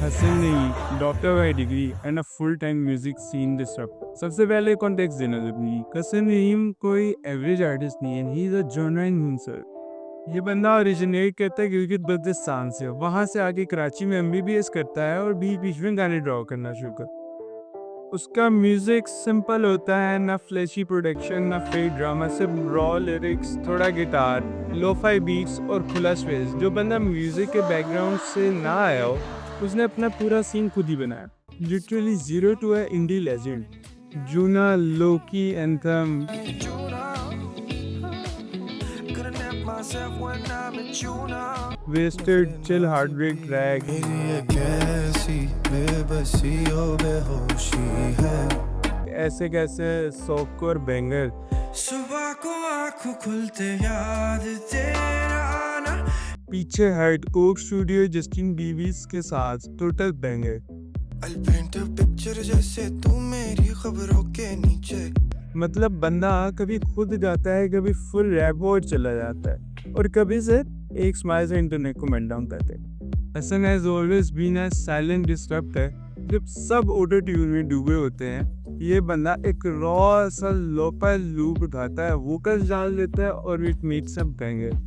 हसन नहीं, doctor by degree and a full time music scene disturb. सबसे पहले context देना जरूरी। हसन रहीम कोई एवरेज आर्टिस्ट नहीं है, ही इज अ जेन्युइन हंसर। ये बंदा ओरिजिनेट करता है गिलगित बल्तिस्तान से, वहां से आके कराची में एमबीबीएस करता है और बीच बीच में गाने ड्रॉ करना शुरू कर। उसका म्यूजिक सिंपल होता है, ना फ्लैशी प्रोडक्शन ना फेक ड्रामा, सिर्फ रॉ लिरिक्स, थोड़ा गिटार, लोफाई बीट्स और खुला स्पेस। जो बंदा म्यूजिक के बैकग्राउंड से ना आया हो, उसने अपना पूरा सीन खुद ही बनाया। लिटरली जीरो टू है इंडी लेजेंड। जूना, Loki anthem, wasted, chill heartbreak track, ऐसे कैसे सॉफ्टकोर बैंगर, सुबह को आंखों खुलते याद तेरा आना, पीछे हेड कोक स्टूडियो जस्टिन बीबीज के साथ total banger. I'll paint a picture जैसे तू मेरी खबरों के नीचे। मतलब बंदा कभी खुद गाता है, कभी फुल रैप और चला जाता है, और कभी सिर्फ एक स्माइल से इंटरनेट को मेल्ट डाउन करते हैं। Hasan has always been a silent disturber. जब सब ऑटो ट्यून में डूबे होते हैं, ये बंदा एक रॉ सा लोपा लूप उठाता है, वोकल्स डाल देता है और इट मेक्स अप बैंगर।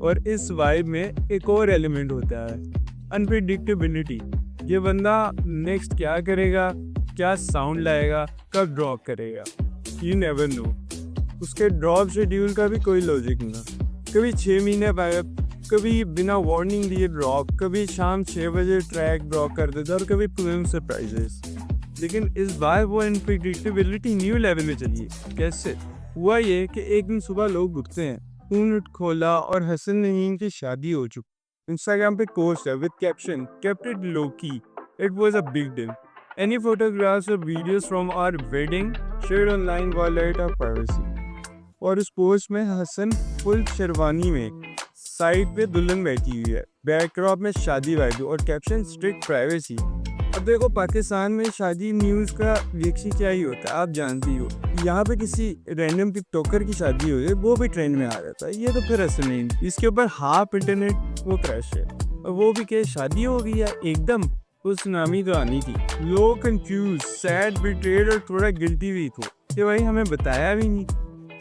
और इस वाइब में एक और एलिमेंट होता है, अनप्रेडिक्टेबिलिटी। ये बंदा नेक्स्ट क्या करेगा, क्या साउंड लाएगा, कब ड्रॉप करेगा, यू नेवर नो। उसके ड्रॉप शेड्यूल का भी कोई लॉजिक नहीं। कभी 6 महीने बाद, कभी बिना वार्निंग दिए ड्रॉप, कभी शाम 6 बजे ट्रैक ड्रॉप कर देता और कभी प्रीमियम सरप्राइजेस। लेकिन इस बार वो अनप्रेडिक्टेबिलिटी न्यू लेवल में चली है। कैसे हुआ ये कि एक दिन सुबह लोग उठते हैं, फोन खोला और हसन नईम की शादी हो चुकी। इंस्टाग्राम पे पोस्ट है with caption kept it low key, it was a big deal, any photographs और videos from our wedding shared online violate our privacy. और उस पोस्ट में हसन फुल शेरवानी में साइड पे दुल्हन बैठी हुई है, बैकड्रॉप में शादी वाइब और कैप्शन स्ट्रिक्ट प्राइवेसी। अब देखो, पाकिस्तान में शादी न्यूज़ का रिएक्शन क्या ही होता है, आप जानती हो। यहाँ पे किसी रैंडम टिकटॉकर की शादी हो जाए, वो भी ट्रेंड में आ जाता है। ये तो फिर हसन नहीं, इसके ऊपर हाफ इंटरनेट वो क्रैश है। और वो भी क्या शादी हो गई है एकदम, वो सुनामी तो आनी थी। लोग कंफ्यूज, सैड, बिट्रेड और थोड़ा गिल्टी भी थे कि भाई हमें बताया भी नहीं।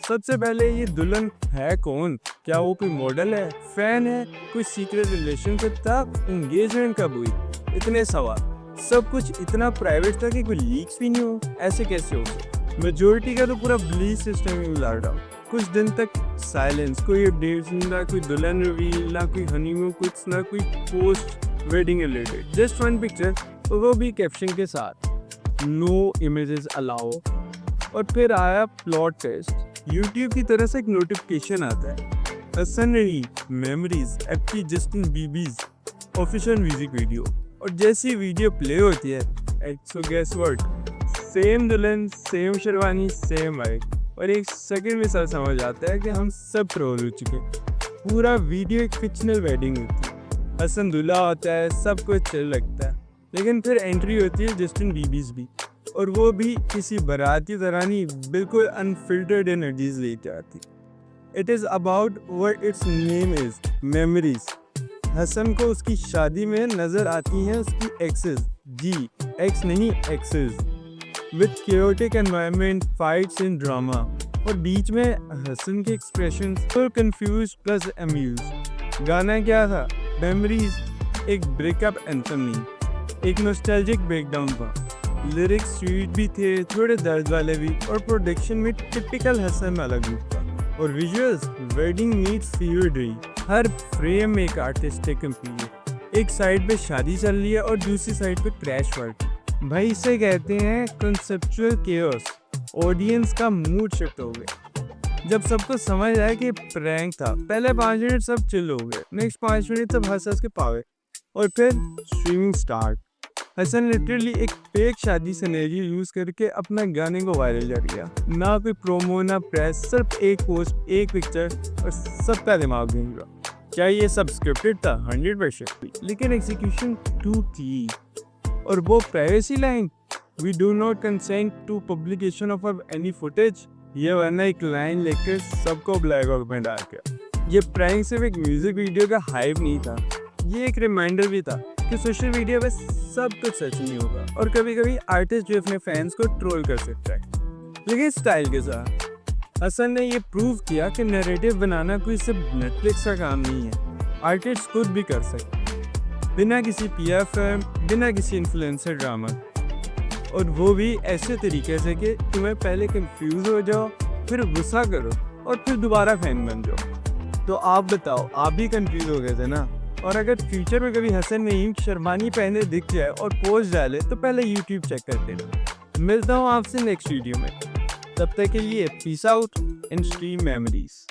सबसे पहले ये दुल्हन है कौन, क्या वो कोई मॉडल है, फैन है, कोई सीक्रेट रिलेशनशिप था, एंगेजमेंट कब हुई, इतने सवाल। सब कुछ इतना प्राइवेट था कि कोई लीक्स भी नहीं हो। ऐसे कैसे हो सकता? मेजोरिटी का तो पूरा बिलीफ सिस्टम ही उलाट डाउन। कुछ दिन तक साइलेंस, कोई अपडेट्स ना, कोई दुल्हन रिवील ना, कोई हनीमून, कुछ ना कोई post wedding related, just one picture, वो भी कैप्शन के साथ नो इमेजेस अलाउ। और फिर आया प्लॉट टेस्ट। यूट्यूब की तरह से एक नोटिफिकेशन आता है, Hasan Rahim memories FT Justin Bieber's official music video. और जैसी वीडियो प्ले होती है, सो गेस व्हाट, सेम दुल्हन, सेम शेरवानी, सेम माइक, और एक सेकंड में सब समझ आता है कि हम सब ट्रोल हो चुके। पूरा वीडियो एक फिक्शनल वेडिंग होती है, हसन दूल्हा होता है, सब कुछ चिल लगता है। लेकिन फिर एंट्री होती है जस्टिन बीबीज भी, और वो भी किसी बाराती तरह नहीं, बिल्कुल अनफिल्टर्ड एनर्जीज लेके आती। It is about what its name is, memories. Hasan को उसकी शादी में नजर आती हैं उसकी एक्सेस, जी एक्स नहीं exes, with chaotic environment, fights and drama. और बीच में हसन के expression full confuse plus amuse. गाना क्या था? मेमोरीज। एक ब्रेकअप एंथम नहीं, एक नॉस्टैल्जिक ब्रेकडाउन था। लिरिक्स स्वीट भी थे, थोड़े दर्द वाले भी, और प्रोडक्शन में टिपिकल हसन वाला ग्रुप था। और visuals, wedding meets fever dream, हर फ्रेम में एक आर्टिस्टिक कंप्लीट। एक साइड पे शादी चल रही है और दूसरी साइड पे क्रैश वर्क। भाई इसे कहते हैं कंसेप्चुअल केओस। ऑडियंस का मूड शिफ्ट हो गया जब सबको समझ आया कि प्रैंक था। पहले 5 मिनट सब चिल हो गए, नेक्स्ट 5 मिनट सब हंस हंस के पावे, और फिर स्ट्रीमिंग स्टार्ट। हसन लिटरली एक फेक शादी सिनेरियो यूज करके अपना गाने को वायरल कर दिया। ना कोई प्रोमो ना प्रेस, सिर्फ एक पोस्ट, एक पिक्चर, और सबका दिमाग घूम गया। क्या ये सब स्क्रिप्टेड था? 100%। लेकिन एग्जीक्यूशन टू थी। और वो privacy line, we do not consent to publication of any footage, ये वरना एक लाइन लेकर सबको ब्लैक आउट में डाल के। ये प्रैंक सिर्फ एक म्यूजिक वीडियो का हाइप नहीं था, ये एक रिमाइंडर भी था कि सोशल मीडिया पे सब कुछ सच नहीं होगा और कभी कभी आर्टिस्ट जो अपने फैंस को ट्रोल कर सकता है, लेकिन स्टाइल के साथ। हसन ने ये प्रूव किया कि नैरेटिव बनाना कोई सिर्फ नेटफ्लिक्स का काम नहीं है, आर्टिस्ट खुद भी कर सकते बिना किसी पीआर फर्म, बिना किसी इन्फ्लुएंसर ड्रामा, और वो भी ऐसे तरीके से कि तुम्हें पहले कंफ्यूज हो जाओ, फिर गुस्सा करो और फिर दोबारा फैन बन जाओ। तो आप बताओ, आप भी कंफ्यूज हो गए थे ना? और अगर फ्यूचर में कभी हसन नईम शर्मानी पहने दिख जाए और पोस्ट डाले तो पहले यूट्यूब चेक कर लेना। मिलता हूँ आपसे नेक्स्ट वीडियो में, तब तक के लिए peace out and stream memories.